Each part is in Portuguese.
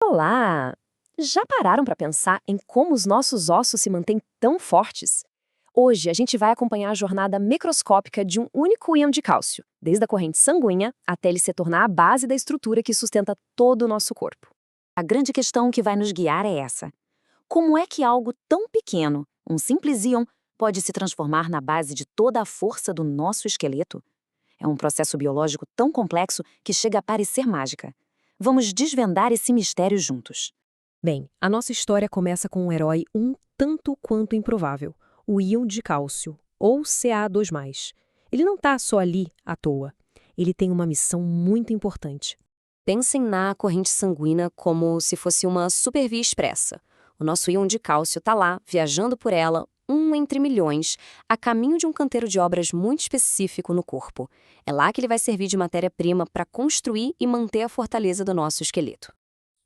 Olá! Já pararam para pensar em como os nossos ossos se mantêm tão fortes? Hoje a gente vai acompanhar a jornada microscópica de um único íon de cálcio, desde a corrente sanguínea até ele se tornar a base da estrutura que sustenta todo o nosso corpo. A grande questão que vai nos guiar é essa: como é que algo tão pequeno, um simples íon, pode se transformar na base de toda a força do nosso esqueleto? É um processo biológico tão complexo que chega a parecer mágica. Vamos desvendar esse mistério juntos. Bem, a nossa história começa com um herói um tanto quanto improvável, o íon de cálcio, ou Ca2+. Ele não está só ali à toa. Ele tem uma missão muito importante. Pensem na corrente sanguínea como se fosse uma supervia expressa. O nosso íon de cálcio está lá, viajando por ela, um entre milhões, a caminho de um canteiro de obras muito específico no corpo. É lá que ele vai servir de matéria-prima para construir e manter a fortaleza do nosso esqueleto.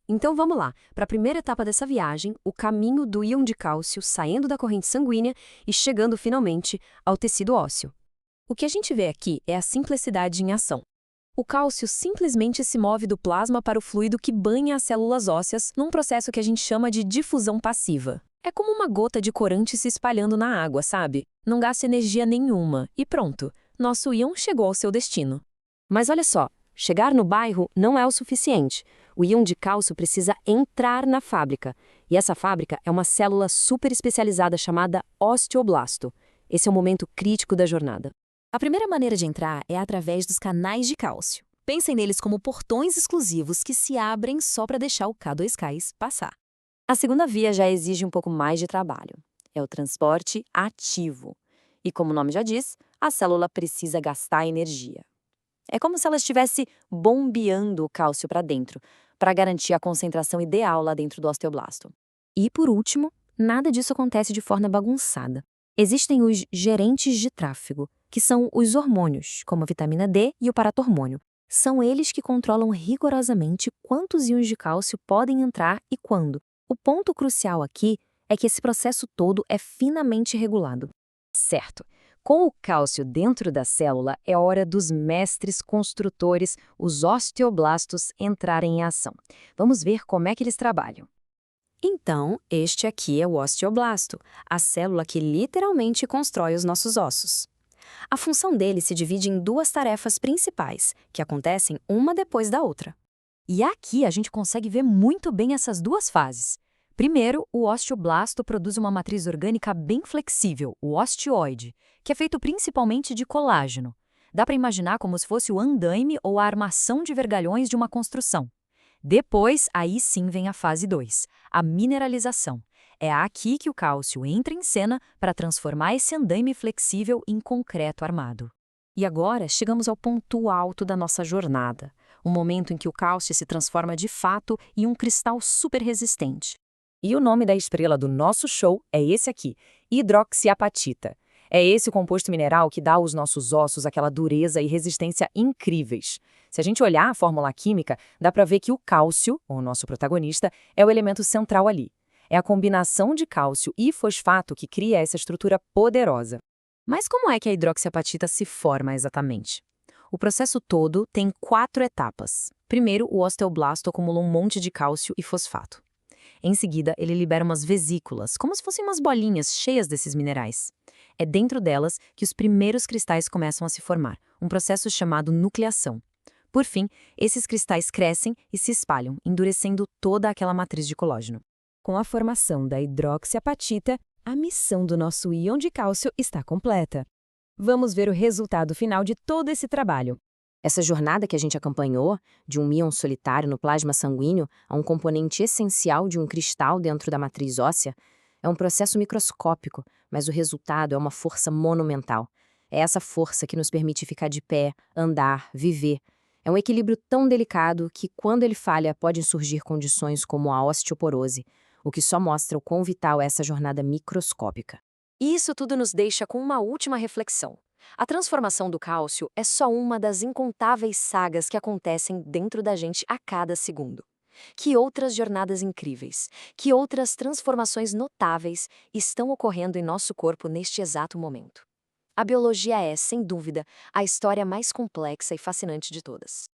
Então vamos lá, para a primeira etapa dessa viagem, o caminho do íon de cálcio saindo da corrente sanguínea e chegando finalmente ao tecido ósseo. O que a gente vê aqui é a simplicidade em ação. O cálcio simplesmente se move do plasma para o fluido que banha as células ósseas num processo que a gente chama de difusão passiva. É como uma gota de corante se espalhando na água, sabe? Não gasta energia nenhuma e pronto, nosso íon chegou ao seu destino. Mas olha só, chegar no bairro não é o suficiente. O íon de cálcio precisa entrar na fábrica. E essa fábrica é uma célula super especializada chamada osteoblasto. Esse é o momento crítico da jornada. A primeira maneira de entrar é através dos canais de cálcio. Pensem neles como portões exclusivos que se abrem só para deixar o K2K passar. A segunda via já exige um pouco mais de trabalho. É o transporte ativo. E como o nome já diz, a célula precisa gastar energia. É como se ela estivesse bombeando o cálcio para dentro, para garantir a concentração ideal lá dentro do osteoblasto. E por último, nada disso acontece de forma bagunçada. Existem os gerentes de tráfego, que são os hormônios, como a vitamina D e o paratormônio. São eles que controlam rigorosamente quantos íons de cálcio podem entrar e quando. O ponto crucial aqui é que esse processo todo é finamente regulado. Certo. Com o cálcio dentro da célula, é hora dos mestres construtores, os osteoblastos, entrarem em ação. Vamos ver como é que eles trabalham. Então, este aqui é o osteoblasto, a célula que literalmente constrói os nossos ossos. A função dele se divide em duas tarefas principais, que acontecem uma depois da outra. E aqui a gente consegue ver muito bem essas duas fases. Primeiro, o osteoblasto produz uma matriz orgânica bem flexível, o osteoide, que é feito principalmente de colágeno. Dá para imaginar como se fosse o andaime ou a armação de vergalhões de uma construção. Depois, aí sim vem a fase 2, a mineralização. É aqui que o cálcio entra em cena para transformar esse andaime flexível em concreto armado. E agora chegamos ao ponto alto da nossa jornada, o momento em que o cálcio se transforma de fato em um cristal super resistente. E o nome da estrela do nosso show é esse aqui, hidroxiapatita. É esse o composto mineral que dá aos nossos ossos aquela dureza e resistência incríveis. Se a gente olhar a fórmula química, dá para ver que o cálcio, o nosso protagonista, é o elemento central ali. É a combinação de cálcio e fosfato que cria essa estrutura poderosa. Mas como é que a hidroxiapatita se forma exatamente? O processo todo tem 4 etapas. Primeiro, o osteoblasto acumula um monte de cálcio e fosfato. Em seguida, ele libera umas vesículas, como se fossem umas bolinhas cheias desses minerais. É dentro delas que os primeiros cristais começam a se formar, um processo chamado nucleação. Por fim, esses cristais crescem e se espalham, endurecendo toda aquela matriz de colágeno. Com a formação da hidroxiapatita, a missão do nosso íon de cálcio está completa. Vamos ver o resultado final de todo esse trabalho. Essa jornada que a gente acompanhou, de um íon solitário no plasma sanguíneo a um componente essencial de um cristal dentro da matriz óssea, é um processo microscópico, mas o resultado é uma força monumental. É essa força que nos permite ficar de pé, andar, viver. É um equilíbrio tão delicado que, quando ele falha, podem surgir condições como a osteoporose, o que só mostra o quão vital é essa jornada microscópica. E isso tudo nos deixa com uma última reflexão. A transformação do cálcio é só uma das incontáveis sagas que acontecem dentro da gente a cada segundo. Que outras jornadas incríveis, que outras transformações notáveis estão ocorrendo em nosso corpo neste exato momento? A biologia é, sem dúvida, a história mais complexa e fascinante de todas.